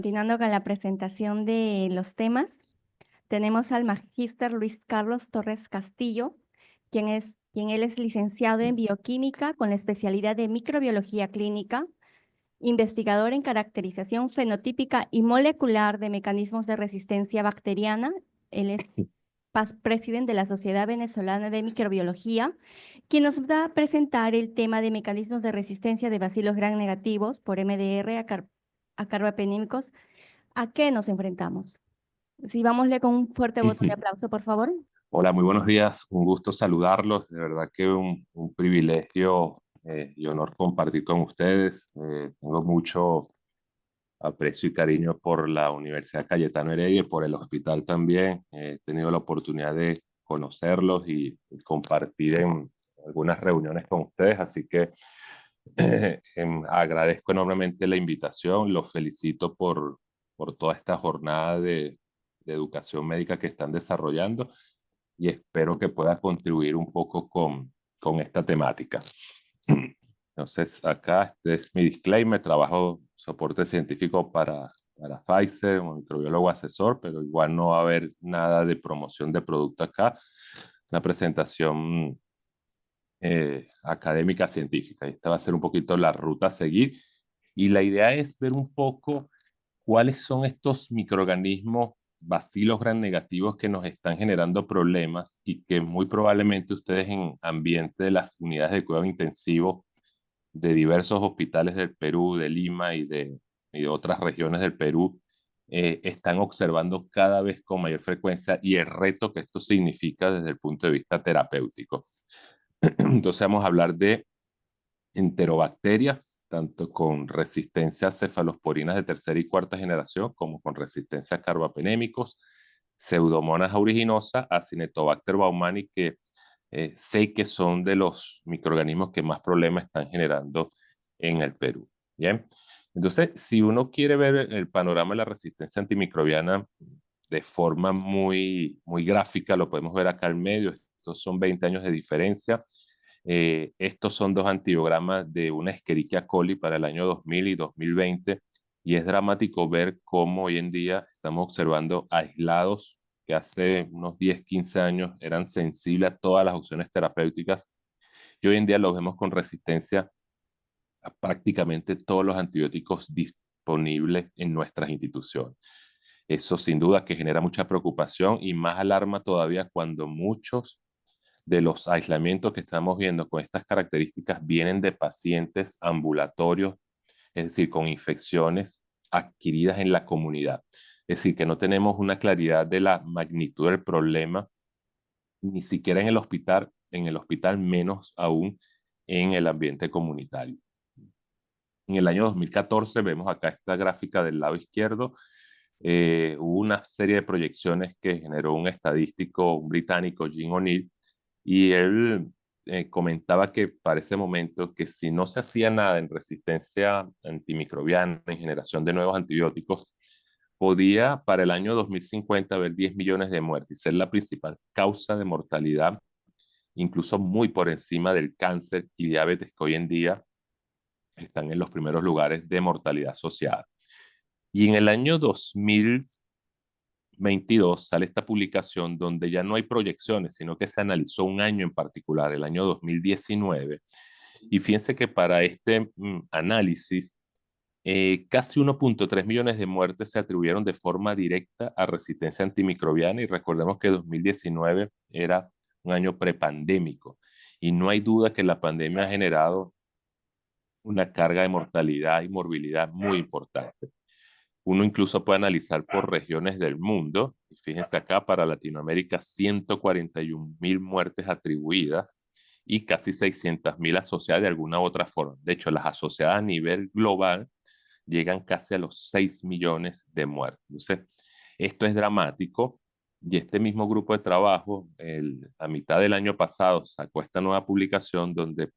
Continuando con la presentación de los temas, tenemos al magíster Luis Carlos Torres Castillo, quien él es licenciado en bioquímica con la especialidad de microbiología clínica, investigador en caracterización fenotípica y molecular de mecanismos de resistencia bacteriana. Él es past president de la Sociedad Venezolana de Microbiología, quien nos va a presentar el tema de mecanismos de resistencia de bacilos gram negativos por MDR a carbapenémicos. ¿A qué nos enfrentamos? Sí, vámosle con un fuerte voto de aplauso, por favor. Hola, muy buenos días. Un gusto saludarlos. De verdad que un privilegio y honor compartir con ustedes. Tengo mucho aprecio y cariño por la Universidad Cayetano Heredia y por el hospital también. He tenido la oportunidad de conocerlos y compartir en algunas reuniones con ustedes, así que agradezco enormemente la invitación. Los felicito por toda esta jornada de educación médica que están desarrollando y espero que pueda contribuir un poco con esta temática. Entonces, acá este es mi disclaimer, trabajo soporte científico para Pfizer, un microbiólogo asesor, pero igual no va a haber nada de promoción de producto acá, una presentación académica científica. Esta va a ser un poquito la ruta a seguir y la idea es ver un poco cuáles son estos microorganismos bacilos gram negativos que nos están generando problemas y que muy probablemente ustedes en ambiente de las unidades de cuidado intensivo de diversos hospitales del Perú, de Lima y de otras regiones del Perú, están observando cada vez con mayor frecuencia y el reto que esto significa desde el punto de vista terapéutico. Entonces vamos a hablar de enterobacterias, tanto con resistencia a cefalosporinas de tercera y cuarta generación, como con resistencia a carbapenémicos, Pseudomonas aeruginosa, Acinetobacter baumannii, que sé que son de los microorganismos que más problemas están generando en el Perú. Bien, entonces, si uno quiere ver el panorama de la resistencia antimicrobiana de forma muy gráfica, lo podemos ver acá al medio. Estos son 20 años de diferencia. Estos son dos antibiogramas de una Escherichia coli para el año 2000 y 2020, y es dramático ver cómo hoy en día estamos observando aislados que hace unos 10, 15 años eran sensibles a todas las opciones terapéuticas, y hoy en día los vemos con resistencia a prácticamente todos los antibióticos disponibles en nuestras instituciones. Eso sin duda que genera mucha preocupación y más alarma todavía cuando muchos de los aislamientos que estamos viendo con estas características vienen de pacientes ambulatorios, es decir, con infecciones adquiridas en la comunidad. Es decir, que no tenemos una claridad de la magnitud del problema, ni siquiera en el hospital menos aún en el ambiente comunitario. En el año 2014, vemos acá esta gráfica del lado izquierdo, hubo una serie de proyecciones que generó un estadístico un británico, Jim O'Neill, y él comentaba que para ese momento que si no se hacía nada en resistencia antimicrobiana, en generación de nuevos antibióticos, podía para el año 2050 haber 10 millones de muertes y ser la principal causa de mortalidad, incluso muy por encima del cáncer y diabetes que hoy en día están en los primeros lugares de mortalidad asociada. Y en el año 2022 sale esta publicación donde ya no hay proyecciones, sino que se analizó un año en particular, el año 2019. Y fíjense que para este análisis, casi 1.3 millones de muertes se atribuyeron de forma directa a resistencia antimicrobiana, y recordemos que 2019 era un año prepandémico y no hay duda que la pandemia ha generado una carga de mortalidad y morbilidad muy importante. Uno incluso puede analizar por regiones del mundo, y fíjense acá, para Latinoamérica 141.000 muertes atribuidas y casi 600.000 asociadas de alguna u otra forma. De hecho, las asociadas a nivel global llegan casi a los 6 millones de muertes. Entonces, esto es dramático, y este mismo grupo de trabajo, a mitad del año pasado, sacó esta nueva publicación donde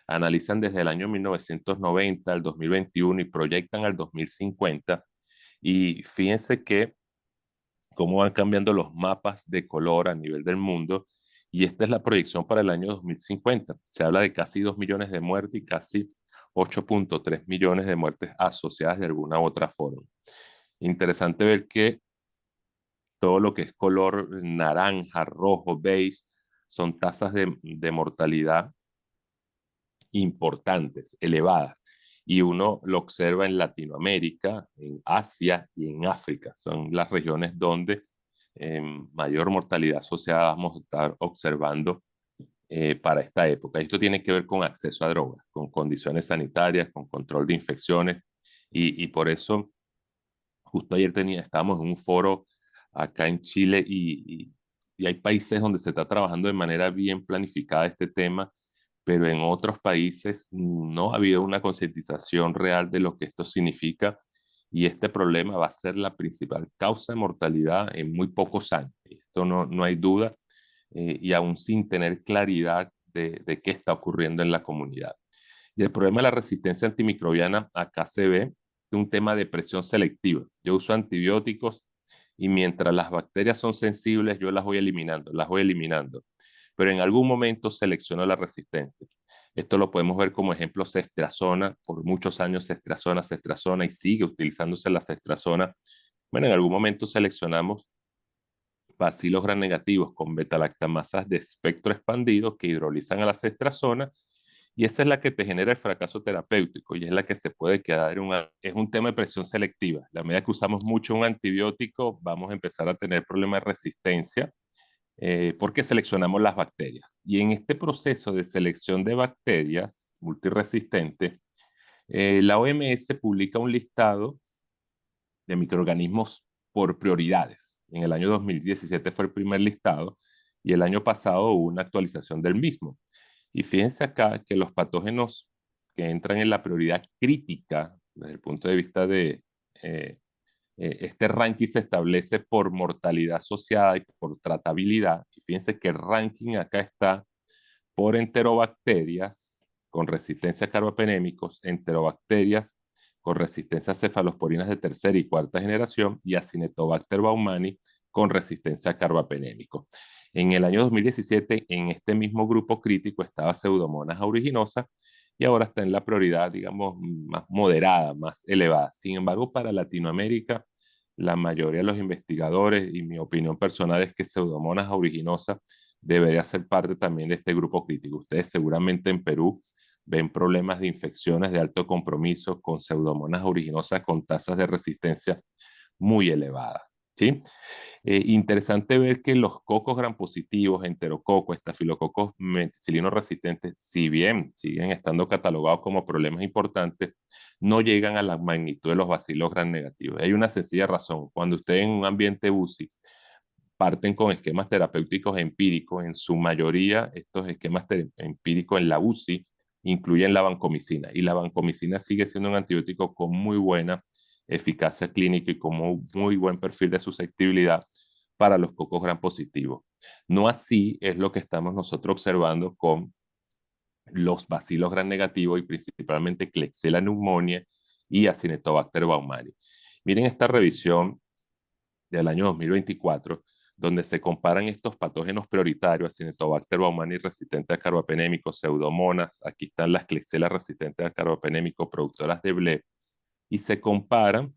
analizan desde el año 1990 al 2021 y proyectan al 2050, y fíjense que cómo van cambiando los mapas de color a nivel del mundo, y esta es la proyección para el año 2050. Se habla de casi 2 millones de muertes y casi 8.3 millones de muertes asociadas de alguna u otra forma. Interesante ver que todo lo que es color naranja, rojo, beige, son tasas de mortalidad importantes, elevadas. Y uno lo observa en Latinoamérica, en Asia y en África. Son las regiones donde mayor mortalidad asociada vamos a estar observando para esta época. Esto tiene que ver con acceso a drogas, con condiciones sanitarias, con control de infecciones. Y por eso, justo ayer estábamos en un foro acá en Chile y hay países donde se está trabajando de manera bien planificada este tema, pero en otros países no ha habido una concientización real de lo que esto significa y este problema va a ser la principal causa de mortalidad en muy pocos años. Esto no hay duda y aún sin tener claridad de qué está ocurriendo en la comunidad. Y el problema de la resistencia antimicrobiana acá se ve de un tema de presión selectiva. Yo uso antibióticos y mientras las bacterias son sensibles, yo las voy eliminando, las voy eliminando. Pero en algún momento selecciono la resistente. Esto lo podemos ver como ejemplo cestrazona, por muchos años cestrazona y sigue utilizándose la cestrazona. Bueno, en algún momento seleccionamos bacilos gram negativos con beta-lactamasas de espectro expandido que hidrolizan a la cestrazona y esa es la que te genera el fracaso terapéutico y es la que se puede quedar es un tema de presión selectiva. La medida que usamos mucho un antibiótico, vamos a empezar a tener problemas de resistencia porque seleccionamos las bacterias. Y en este proceso de selección de bacterias multiresistentes, la OMS publica un listado de microorganismos por prioridades. En el año 2017 fue el primer listado y el año pasado hubo una actualización del mismo. Y fíjense acá que los patógenos que entran en la prioridad crítica desde el punto de vista de este ranking se establece por mortalidad asociada y por tratabilidad. Y fíjense que el ranking acá está por enterobacterias con resistencia a carbapenémicos, enterobacterias con resistencia a cefalosporinas de tercera y cuarta generación y Acinetobacter baumannii con resistencia a carbapenémicos. En el año 2017, en este mismo grupo crítico estaba Pseudomonas aeruginosa y ahora está en la prioridad, digamos, más moderada, más elevada. Sin embargo, para Latinoamérica, la mayoría de los investigadores, y mi opinión personal es que Pseudomonas aeruginosa debería ser parte también de este grupo crítico. Ustedes seguramente en Perú ven problemas de infecciones de alto compromiso con Pseudomonas aeruginosa con tasas de resistencia muy elevadas. ¿Sí? Interesante ver que los cocos gram positivos, enterococos, estafilococos meticilinos resistentes, si bien siguen estando catalogados como problemas importantes, no llegan a la magnitud de los bacilos gram negativos. Hay una sencilla razón. Cuando usted en un ambiente UCI parten con esquemas terapéuticos empíricos, en su mayoría estos esquemas empíricos en la UCI incluyen la vancomicina y la vancomicina sigue siendo un antibiótico con muy buena eficacia clínica y con muy buen perfil de susceptibilidad para los cocos gram positivos. No así es lo que estamos nosotros observando con los bacilos gram negativos y principalmente Klebsiella pneumoniae y Acinetobacter baumannii. Miren esta revisión del año 2024, donde se comparan estos patógenos prioritarios, Acinetobacter baumannii resistente a carbapenémicos, Pseudomonas, aquí están las Klebsiella resistentes a carbapenémicos, productoras de BLEB, y se comparan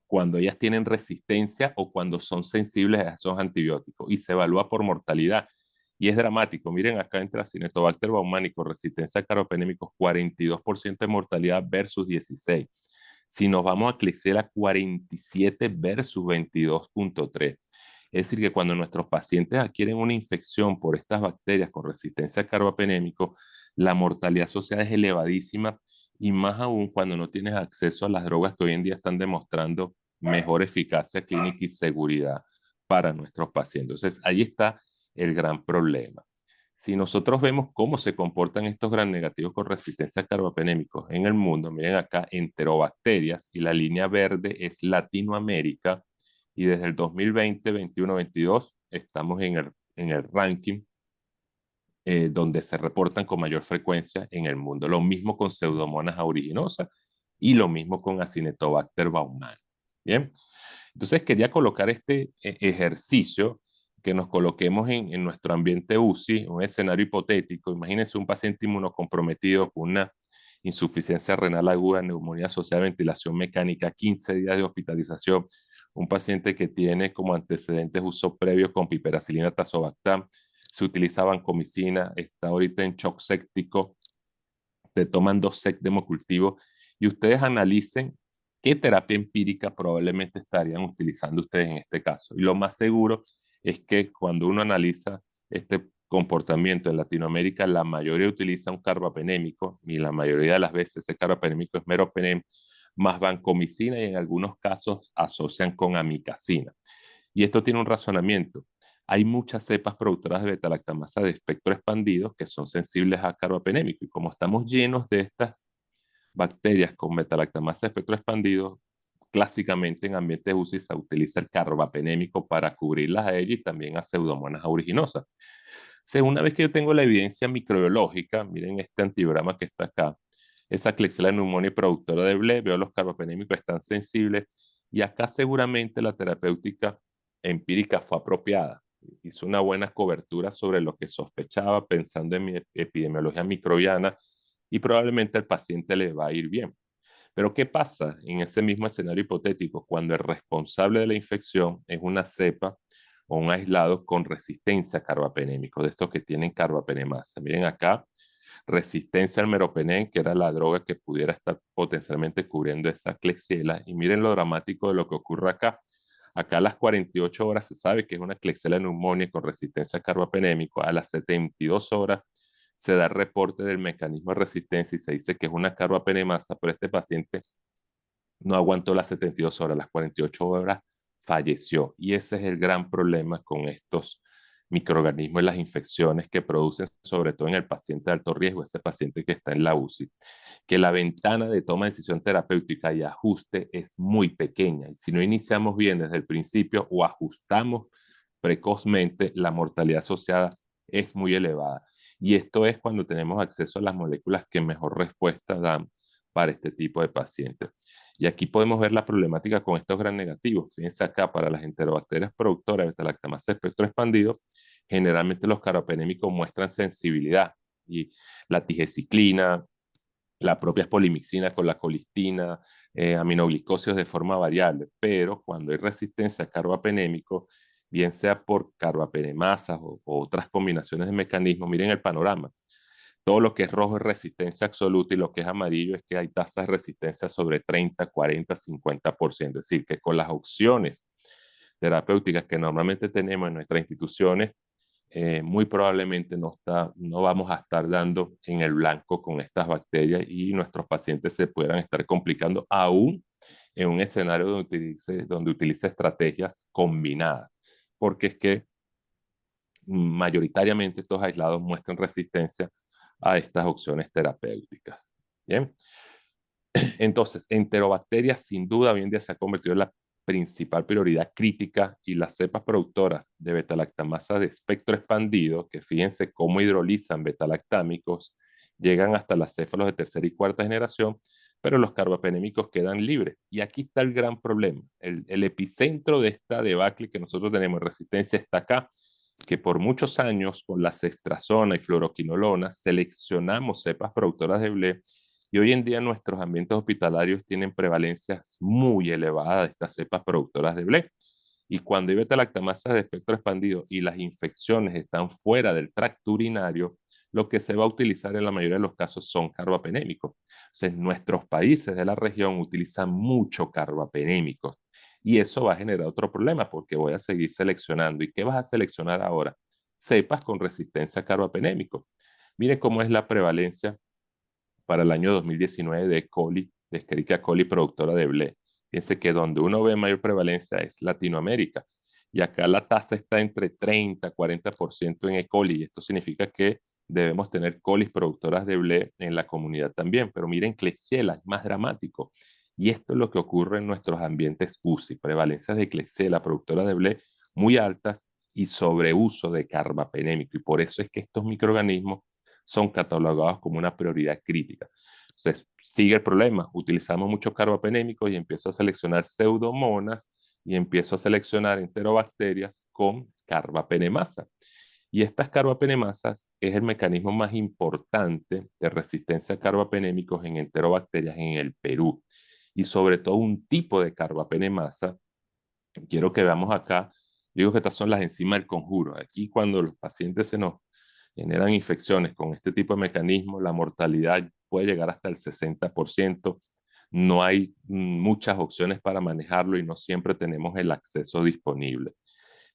cuando ellas tienen resistencia o cuando son sensibles a esos antibióticos y se evalúa por mortalidad. Y es dramático. Miren acá entra Acinetobacter baumannii con resistencia a carbapenémicos, 42% de mortalidad versus 16. Si nos vamos a Klebsiella, 47 versus 22.3. Es decir, que cuando nuestros pacientes adquieren una infección por estas bacterias con resistencia a carbapenémicos, la mortalidad asociada es elevadísima y más aún cuando no tienes acceso a las drogas que hoy en día están demostrando mejor eficacia clínica y seguridad para nuestros pacientes. Entonces, ahí está el gran problema. Si nosotros vemos cómo se comportan estos gram negativos con resistencia a carbapenémicos en el mundo, miren acá, enterobacterias, y la línea verde es Latinoamérica, y desde el 2020, 21, 22 estamos en el ranking donde se reportan con mayor frecuencia en el mundo. Lo mismo con Pseudomonas aeruginosa y lo mismo con Acinetobacter baumannii. Bien, entonces quería colocar este ejercicio, que nos coloquemos en nuestro ambiente UCI, un escenario hipotético. Imagínense un paciente inmunocomprometido con una insuficiencia renal aguda, neumonía asociada a ventilación mecánica, 15 días de hospitalización, un paciente que tiene como antecedentes uso previo con piperacilina tazobactam, se utiliza vancomicina, está ahorita en shock séptico, te toman 2 sec de hemocultivo y ustedes analicen qué terapia empírica probablemente estarían utilizando ustedes en este caso. Y lo más seguro es que cuando uno analiza este comportamiento en Latinoamérica, la mayoría utiliza un carbapenémico y la mayoría de las veces ese carbapenémico es meropenem más vancomicina y en algunos casos asocian con amicacina. Y esto tiene un razonamiento. Hay muchas cepas productoras de beta-lactamasa de espectro expandido que son sensibles a carbapenémico y como estamos llenos de estas bacterias con beta-lactamasa de espectro expandido, clásicamente en ambientes UCI se utiliza el carbapenémico para cubrirlas a ellas y también a pseudomonas aeruginosa. Según una vez que yo tengo la evidencia microbiológica, miren este antibiograma que está acá, esa Klebsiella pneumoniae productora de BLE, veo los carbapenémicos están sensibles y acá seguramente la terapéutica empírica fue apropiada. Hizo una buena cobertura sobre lo que sospechaba pensando en mi epidemiología microbiana y probablemente al paciente le va a ir bien. Pero ¿qué pasa en ese mismo escenario hipotético cuando el responsable de la infección es una cepa o un aislado con resistencia a carbapenémicos, de estos que tienen carbapenemasa? Miren acá, resistencia al meropenem, que era la droga que pudiera estar potencialmente cubriendo esa Klebsiella. Y miren lo dramático de lo que ocurre acá. Acá a las 48 horas se sabe que es una Klebsiella pneumoniae con resistencia a carbapenémico. A las 72 horas se da el reporte del mecanismo de resistencia y se dice que es una carbapenemasa, pero este paciente no aguantó las 72 horas, las 48 horas falleció. Y ese es el gran problema con estos microorganismos y las infecciones que producen, sobre todo en el paciente de alto riesgo, ese paciente que está en la UCI, que la ventana de toma de decisión terapéutica y ajuste es muy pequeña. Y si no iniciamos bien desde el principio o ajustamos precozmente, la mortalidad asociada es muy elevada. Y esto es cuando tenemos acceso a las moléculas que mejor respuesta dan para este tipo de pacientes. Y aquí podemos ver la problemática con estos gran negativos. Fíjense acá, para las enterobacterias productoras de beta-lactamasa de espectro expandido, generalmente los carbapenémicos muestran sensibilidad y la tigecyclina, la propia polimixina con la colistina, aminoglicosidos de forma variable, pero cuando hay resistencia a carbapenémico, bien sea por carbapenemasas o otras combinaciones de mecanismos, miren el panorama. Todo lo que es rojo es resistencia absoluta y lo que es amarillo es que hay tasas de resistencia sobre 30, 40, 50%. Es decir, que con las opciones terapéuticas que normalmente tenemos en nuestras instituciones, muy probablemente no vamos a estar dando en el blanco con estas bacterias y nuestros pacientes se puedan estar complicando aún en un escenario donde utilice estrategias combinadas, porque es que mayoritariamente estos aislados muestran resistencia a estas opciones terapéuticas. Bien, entonces, enterobacterias sin duda hoy en día se ha convertido en la principal prioridad crítica y las cepas productoras de beta-lactamasa de espectro expandido, que fíjense cómo hidrolizan beta-lactámicos, llegan hasta las céfalos de tercera y cuarta generación, pero los carbapenémicos quedan libres. Y aquí está el gran problema. El epicentro de esta debacle que nosotros tenemos en resistencia está acá, que por muchos años con la ceftriaxona y fluoroquinolona seleccionamos cepas productoras de BLE y hoy en día nuestros ambientes hospitalarios tienen prevalencias muy elevadas de estas cepas productoras de BLE. Y cuando hay beta-lactamasa de espectro expandido y las infecciones están fuera del tracto urinario, lo que se va a utilizar en la mayoría de los casos son carbapenémicos. Entonces, nuestros países de la región utilizan mucho carbapenémicos y eso va a generar otro problema porque voy a seguir seleccionando. ¿Y qué vas a seleccionar ahora? Cepas con resistencia a carbapenémicos. Miren cómo es la prevalencia para el año 2019 de coli, de Escherichia coli productora de BLE. Fíjense que donde uno ve mayor prevalencia es Latinoamérica. Y acá la tasa está entre 30 y 40% en E. coli. Y esto significa que debemos tener colis productoras de BLE en la comunidad también. Pero miren, Klebsiella es más dramático. Y esto es lo que ocurre en nuestros ambientes UCI. Prevalencias de Klebsiella productora de BLE muy altas y sobreuso de carbapenémico. Y por eso es que estos microorganismos son catalogados como una prioridad crítica. Entonces, sigue el problema. Utilizamos muchos carbapenémicos y empiezo a seleccionar pseudomonas y empiezo a seleccionar enterobacterias con carbapenemasa. Y estas carbapenemasas es el mecanismo más importante de resistencia a carbapenémicos en enterobacterias en el Perú. Y sobre todo un tipo de carbapenemasa. Quiero que veamos acá, digo que estas son las enzimas del conjuro. Aquí cuando los pacientes se nos generan infecciones con este tipo de mecanismo, la mortalidad puede llegar hasta el 60%. No hay muchas opciones para manejarlo y no siempre tenemos el acceso disponible.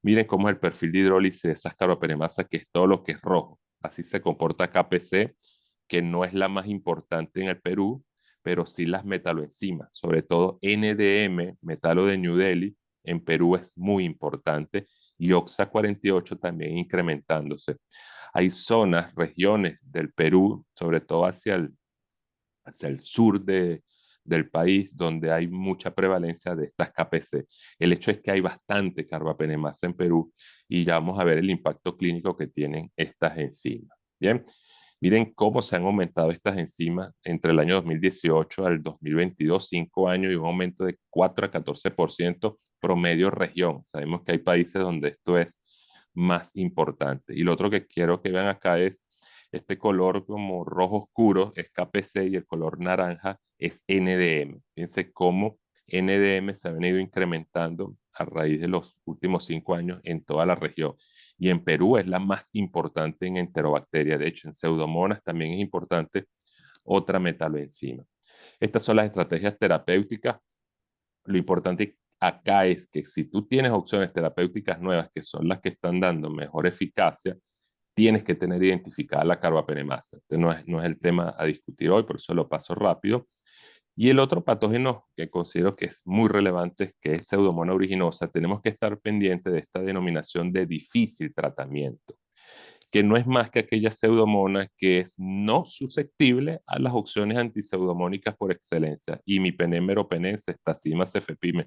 Miren cómo es el perfil de hidrólisis de esas carbapenemasas, que es todo lo que es rojo. Así se comporta KPC, que no es la más importante en el Perú, pero sí las metaloenzimas, sobre todo NDM, metalo de New Delhi, en Perú es muy importante, y OXA48 también incrementándose. Hay zonas, regiones del Perú, sobre todo hacia el sur del país, donde hay mucha prevalencia de estas KPC. El hecho es que hay bastante carbapenemasa en Perú y ya vamos a ver el impacto clínico que tienen estas enzimas. Bien, miren cómo se han aumentado estas enzimas entre el año 2018 al 2022, 5 años, y un aumento de 4 a 14% promedio región. Sabemos que hay países donde esto es más importante. Y lo otro que quiero que vean acá es este color como rojo oscuro es KPC y el color naranja es NDM. Fíjense cómo NDM se ha venido incrementando a raíz de los últimos 5 años en toda la región. Y en Perú es la más importante en enterobacteria. De hecho, en Pseudomonas también es importante otra metaloenzima. Estas son las estrategias terapéuticas. Lo importante acá es que si tú tienes opciones terapéuticas nuevas, que son las que están dando mejor eficacia, tienes que tener identificada la carbapenemasa. Este no es el tema a discutir hoy, por eso lo paso rápido. Y el otro patógeno que considero que es muy relevante, que es Pseudomonas aeruginosa, tenemos que estar pendiente de esta denominación de difícil tratamiento, que no es más que aquella pseudomona que es no susceptible a las opciones antipseudomónicas por excelencia, imipenem, meropenem, cestazima, cefepime,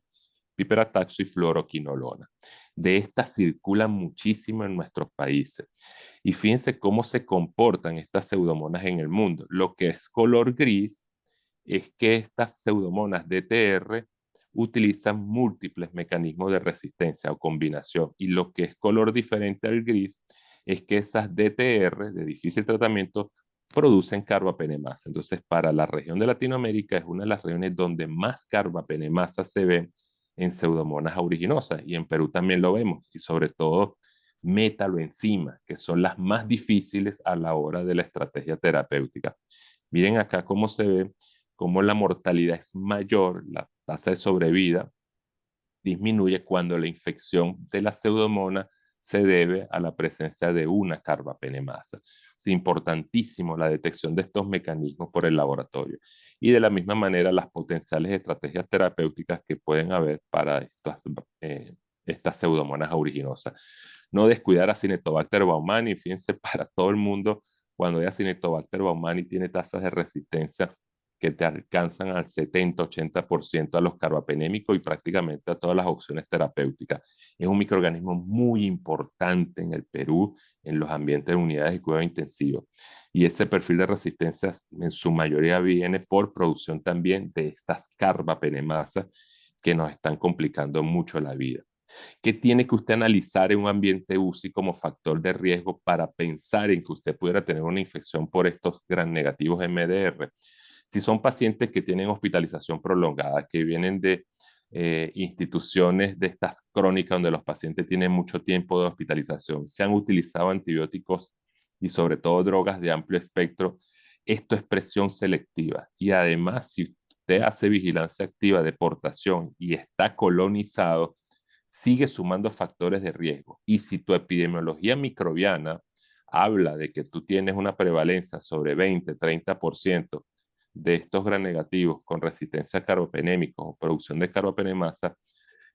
piperataxo y fluoroquinolona. De estas circulan muchísimo en nuestros países. Y fíjense cómo se comportan estas pseudomonas en el mundo. Lo que es color gris es que estas pseudomonas DTR utilizan múltiples mecanismos de resistencia o combinación. Y lo que es color diferente al gris es que esas DTR de difícil tratamiento producen carbapenemasa. Entonces, para la región de Latinoamérica es una de las regiones donde más carbapenemasa se ve en pseudomonas aeruginosa, y en Perú también lo vemos, y sobre todo metaloenzimas, que son las más difíciles a la hora de la estrategia terapéutica. Miren acá cómo se ve, cómo la mortalidad es mayor, la tasa de sobrevida disminuye cuando la infección de la pseudomonas se debe a la presencia de una carbapenemasa. Es importantísimo la detección de estos mecanismos por el laboratorio. Y de la misma manera, las potenciales estrategias terapéuticas que pueden haber para estas pseudomonas aeruginosa. No descuidar a Cinetobacter baumannii. Fíjense, para todo el mundo, cuando hay Cinetobacter baumannii tiene tasas de resistencia que te alcanzan al 70-80% a los carbapenémicos y prácticamente a todas las opciones terapéuticas. Es un microorganismo muy importante en el Perú, en los ambientes de unidades de cuidado intensivo. Y ese perfil de resistencia en su mayoría viene por producción también de estas carbapenemasas que nos están complicando mucho la vida. ¿Qué tiene que usted analizar en un ambiente UCI como factor de riesgo para pensar en que usted pudiera tener una infección por estos gran negativos MDR? Si son pacientes que tienen hospitalización prolongada, que vienen de instituciones de estas crónicas donde los pacientes tienen mucho tiempo de hospitalización, se han utilizado antibióticos y sobre todo drogas de amplio espectro, esto es presión selectiva. Y además, si usted hace vigilancia activa de portación y está colonizado, sigue sumando factores de riesgo. Y si tu epidemiología microbiana habla de que tú tienes una prevalencia sobre 20-30% de estos gram negativos con resistencia a carbapenémicos o producción de carbapenemasa,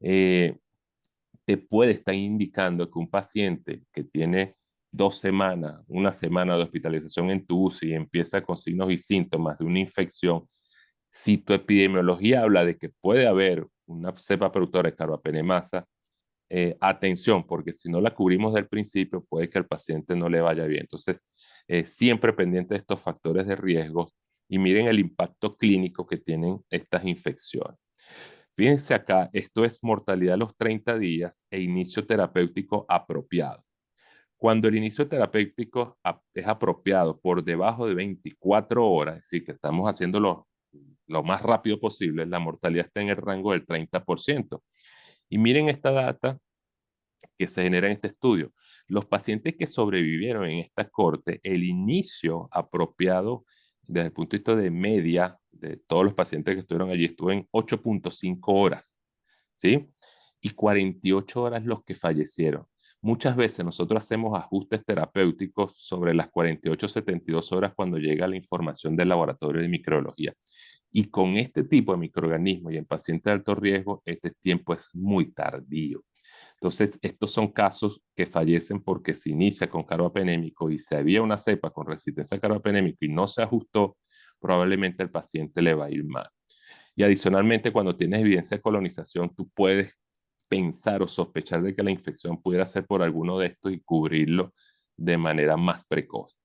te puede estar indicando que un paciente que tiene 2 semanas, una semana de hospitalización en tu UCI y empieza con signos y síntomas de una infección, si tu epidemiología habla de que puede haber una cepa productora de carbapenemasa, atención, porque si no la cubrimos del principio, puede que al paciente no le vaya bien. Entonces, siempre pendiente de estos factores de riesgo y miren el impacto clínico que tienen estas infecciones. Fíjense acá, esto es mortalidad a los 30 días e inicio terapéutico apropiado. Cuando el inicio terapéutico es apropiado por debajo de 24 horas, es decir, que estamos haciéndolo lo más rápido posible, la mortalidad está en el rango del 30%. Y miren esta data que se genera en este estudio. Los pacientes que sobrevivieron en esta corte, el inicio apropiado desde el punto de vista de media de todos los pacientes que estuvieron allí estuvo en 8.5 horas, ¿sí? Y 48 horas los que fallecieron. Muchas veces nosotros hacemos ajustes terapéuticos sobre las 48-72 horas cuando llega la información del laboratorio de microbiología. Y con este tipo de microorganismos y en pacientes de alto riesgo, este tiempo es muy tardío. Entonces, estos son casos que fallecen porque se inicia con carbapenémico y si había una cepa con resistencia a carbapenémico y no se ajustó, probablemente el paciente le va a ir mal. Y adicionalmente, cuando tienes evidencia de colonización, tú puedes pensar o sospechar de que la infección pudiera ser por alguno de estos y cubrirlo de manera más precoz.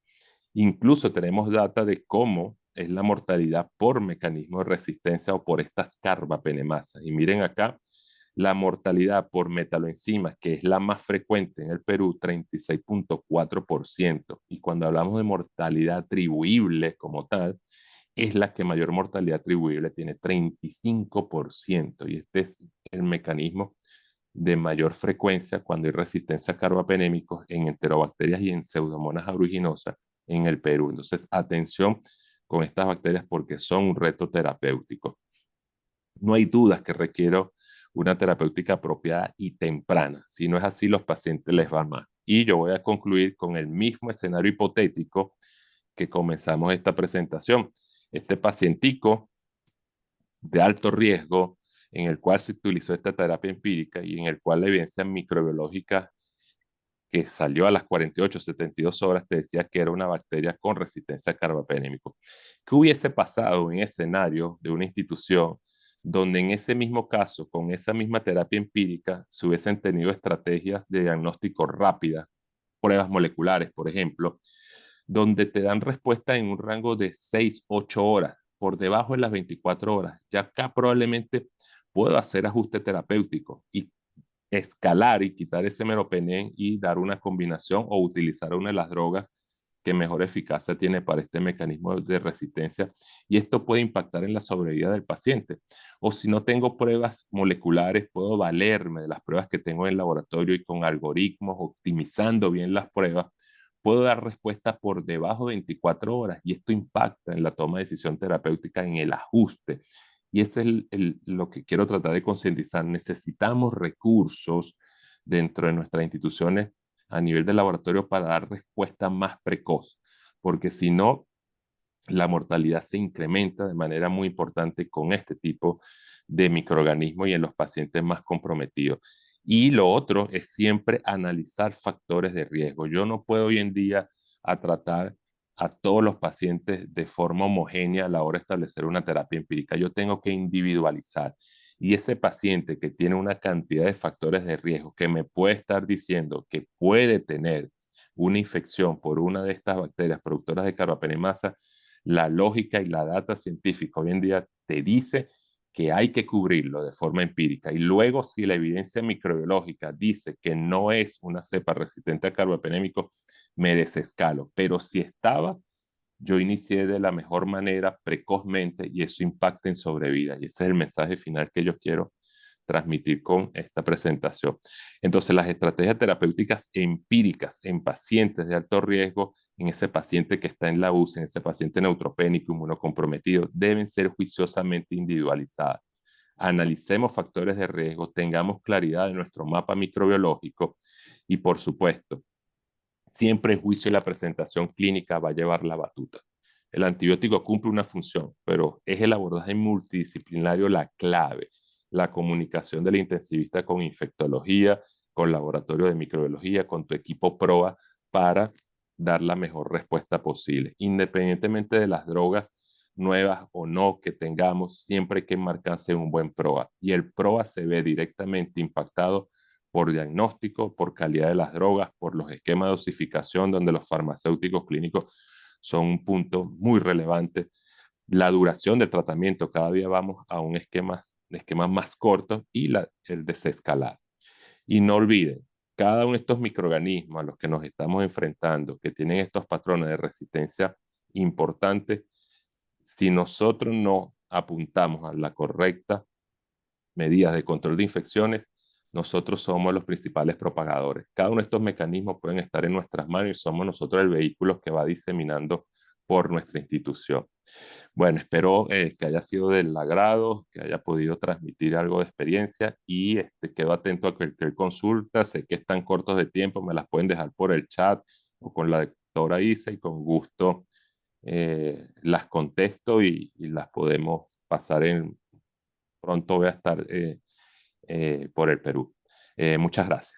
Incluso tenemos data de cómo es la mortalidad por mecanismo de resistencia o por estas carbapenemasas. Y miren acá, la mortalidad por metaloenzimas, que es la más frecuente en el Perú, 36.4%. Y cuando hablamos de mortalidad atribuible como tal, es la que mayor mortalidad atribuible tiene, 35%. Y este es el mecanismo de mayor frecuencia cuando hay resistencia a carbapenémicos en enterobacterias y en pseudomonas aeruginosa en el Perú. Entonces, atención con estas bacterias porque son un reto terapéutico. No hay dudas que requiero una terapéutica apropiada y temprana. Si no es así, los pacientes les va mal. Y yo voy a concluir con el mismo escenario hipotético que comenzamos esta presentación. Este pacientico de alto riesgo en el cual se utilizó esta terapia empírica y en el cual la evidencia microbiológica que salió a las 48-72 horas te decía que era una bacteria con resistencia a carbapenémico. ¿Qué hubiese pasado en escenario de una institución donde en ese mismo caso, con esa misma terapia empírica, se hubiesen tenido estrategias de diagnóstico rápidas, pruebas moleculares, por ejemplo, donde te dan respuesta en un rango de 6-8 horas, por debajo de las 24 horas? Ya acá probablemente puedo hacer ajuste terapéutico y escalar y quitar ese meropenem y dar una combinación o utilizar una de las drogas que mejor eficacia tiene para este mecanismo de resistencia, y esto puede impactar en la sobrevida del paciente. O si no tengo pruebas moleculares, puedo valerme de las pruebas que tengo en el laboratorio y con algoritmos, optimizando bien las pruebas, puedo dar respuesta por debajo de 24 horas y esto impacta en la toma de decisión terapéutica, en el ajuste. Y ese es lo que quiero tratar de concientizar. Necesitamos recursos dentro de nuestras instituciones a nivel de laboratorio para dar respuesta más precoz, porque si no, la mortalidad se incrementa de manera muy importante con este tipo de microorganismos y en los pacientes más comprometidos. Y lo otro es siempre analizar factores de riesgo. Yo no puedo hoy en día a tratar a todos los pacientes de forma homogénea a la hora de establecer una terapia empírica. Yo tengo que individualizar. Y ese paciente que tiene una cantidad de factores de riesgo que me puede estar diciendo que puede tener una infección por una de estas bacterias productoras de carbapenemasa, la lógica y la data científica hoy en día te dice que hay que cubrirlo de forma empírica. Y luego, si la evidencia microbiológica dice que no es una cepa resistente a carbapenémicos, me desescalo. Pero si estaba, yo inicié de la mejor manera, precozmente, y eso impacta en sobrevida. Y ese es el mensaje final que yo quiero transmitir con esta presentación. Entonces, las estrategias terapéuticas empíricas en pacientes de alto riesgo, en ese paciente que está en la UCI, en ese paciente neutropénico, inmunocomprometido, deben ser juiciosamente individualizadas. Analicemos factores de riesgo, tengamos claridad de nuestro mapa microbiológico y, por supuesto, siempre el juicio y la presentación clínica va a llevar la batuta. El antibiótico cumple una función, pero es el abordaje multidisciplinario la clave. La comunicación del intensivista con infectología, con laboratorio de microbiología, con tu equipo PROA para dar la mejor respuesta posible. Independientemente de las drogas nuevas o no que tengamos, siempre hay que marcarse un buen PROA. Y el PROA se ve directamente impactado por diagnóstico, por calidad de las drogas, por los esquemas de dosificación, donde los farmacéuticos clínicos son un punto muy relevante. La duración del tratamiento, cada día vamos a un esquema más corto y el desescalar. Y no olviden, cada uno de estos microorganismos a los que nos estamos enfrentando, que tienen estos patrones de resistencia importantes, si nosotros no apuntamos a la correcta medidas de control de infecciones, nosotros somos los principales propagadores. Cada uno de estos mecanismos pueden estar en nuestras manos y somos nosotros el vehículo que va diseminando por nuestra institución. Bueno, espero que haya sido del agrado, que haya podido transmitir algo de experiencia y quedo atento a cualquier consulta. Sé que están cortos de tiempo, me las pueden dejar por el chat o con la doctora Isa y con gusto las contesto y las podemos pasar en... Pronto voy a estar por el Perú. Muchas gracias.